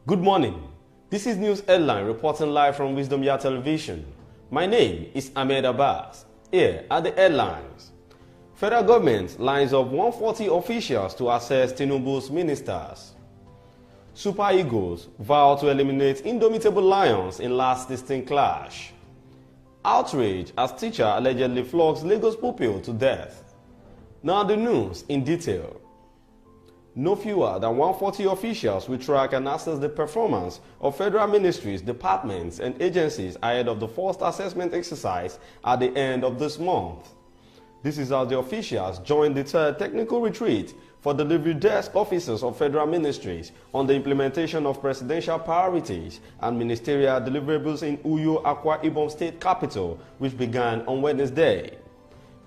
Good morning. This is News Headline reporting live from Wisdom Yard Television. My name is Ahmed Abbas. Here are the headlines. Federal government lines up 140 officials to assess Tinubu's ministers. Super Eagles vow to eliminate indomitable lions in last distinct clash. Outrage as teacher allegedly flogs Lagos pupil to death. Now the news in detail. No fewer than 140 officials will track and assess the performance of federal ministries, departments, and agencies ahead of the first assessment exercise at the end of this month. This is as the officials join the third technical retreat for delivery desk officers of federal ministries on the implementation of presidential priorities and ministerial deliverables in Uyo, Akwa Ibom State Capital, which began on Wednesday.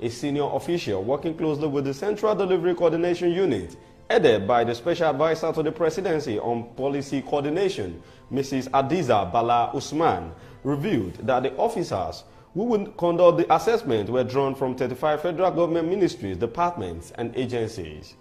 A senior official working closely with the Central Delivery Coordination Unit, headed by the Special Advisor to the Presidency on Policy Coordination, Mrs. Adiza Bala Usman, revealed that the officers who would conduct the assessment were drawn from 35 federal government ministries, departments, and agencies.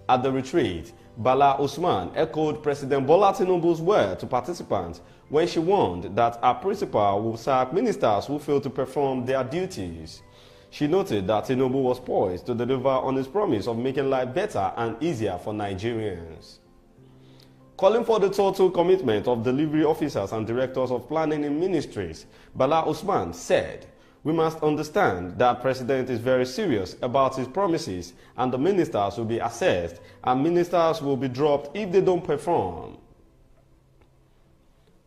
At the retreat, Bala Usman echoed President Bola Tinubu's word to participants when she warned that her principal will sack ministers who fail to perform their duties. She noted that Tinubu was poised to deliver on his promise of making life better and easier for Nigerians. Calling for the total commitment of delivery officers and directors of planning in ministries, Bala Usman said, "We must understand that President is very serious about his promises and the ministers will be assessed and ministers will be dropped if they don't perform."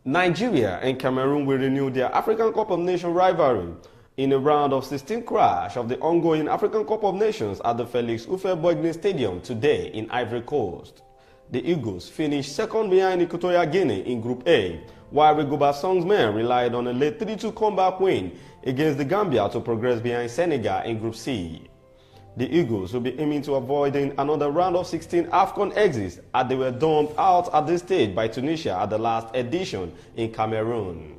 Nigeria and Cameroon will renew their African Cup of Nations rivalry in a round of 16 crash of the ongoing African Cup of Nations at the Felix Houphouët-Boigny Stadium today in Ivory Coast. The Eagles finished second behind Equatorial Guinea in Group A, while Rigobert Song's men relied on a late 3-2 comeback win against the Gambia to progress behind Senegal in Group C. The Eagles will be aiming to avoiding another round of 16 AFCON exits as they were dumped out at this stage by Tunisia at the last edition in Cameroon.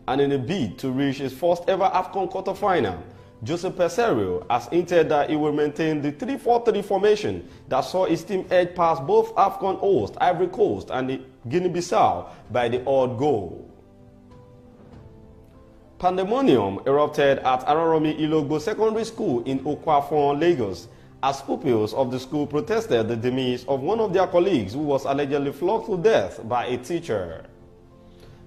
And in a bid to reach his first ever AFCON quarterfinal, Joseph Peseiro has hinted that he will maintain the 3-4-3 formation that saw his team edge past both AFCON host Ivory Coast and the Guinea-Bissau by the odd goal. Pandemonium erupted at Araromi Ilogo Secondary School in Okwafon, Lagos, as pupils of the school protested the demise of one of their colleagues who was allegedly flogged to death by a teacher.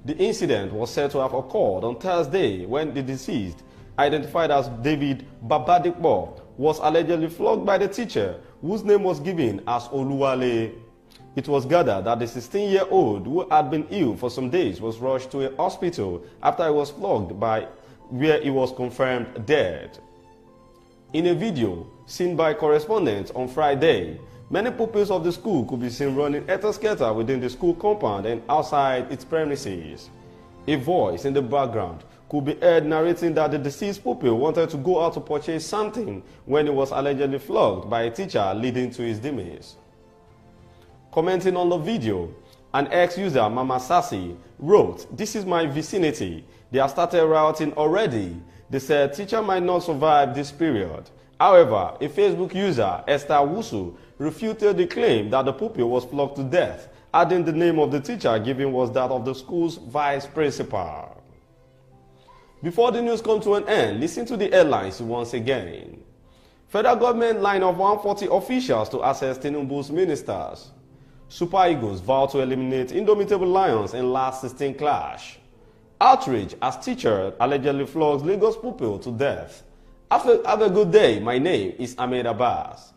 The incident was said to have occurred on Thursday when the deceased, identified as David Babadikbo, was allegedly flogged by the teacher, whose name was given as Oluwale. It was gathered that the 16-year-old, who had been ill for some days, was rushed to a hospital after he was flogged where he was confirmed dead. In a video seen by correspondents on Friday, many pupils of the school could be seen running helter-skelter within the school compound and outside its premises. A voice in the background could be heard narrating that the deceased pupil wanted to go out to purchase something when he was allegedly flogged by a teacher, leading to his demise. Commenting on the video, an ex-user, Mama Sassy, wrote, "This is my vicinity. They have started rioting already. They said teacher might not survive this period." However, a Facebook user, Esther Wusu, refuted the claim that the pupil was flogged to death, adding the name of the teacher given was that of the school's vice principal. Before the news comes to an end, listen to the headlines once again. Federal government line of 140 officials to assess Tinubu's ministers. Super Eagles vow to eliminate indomitable lions in last 16 clash. Outrage as teacher allegedly flogs Lagos pupil to death. Have a good day. My name is Ahmed Abbas.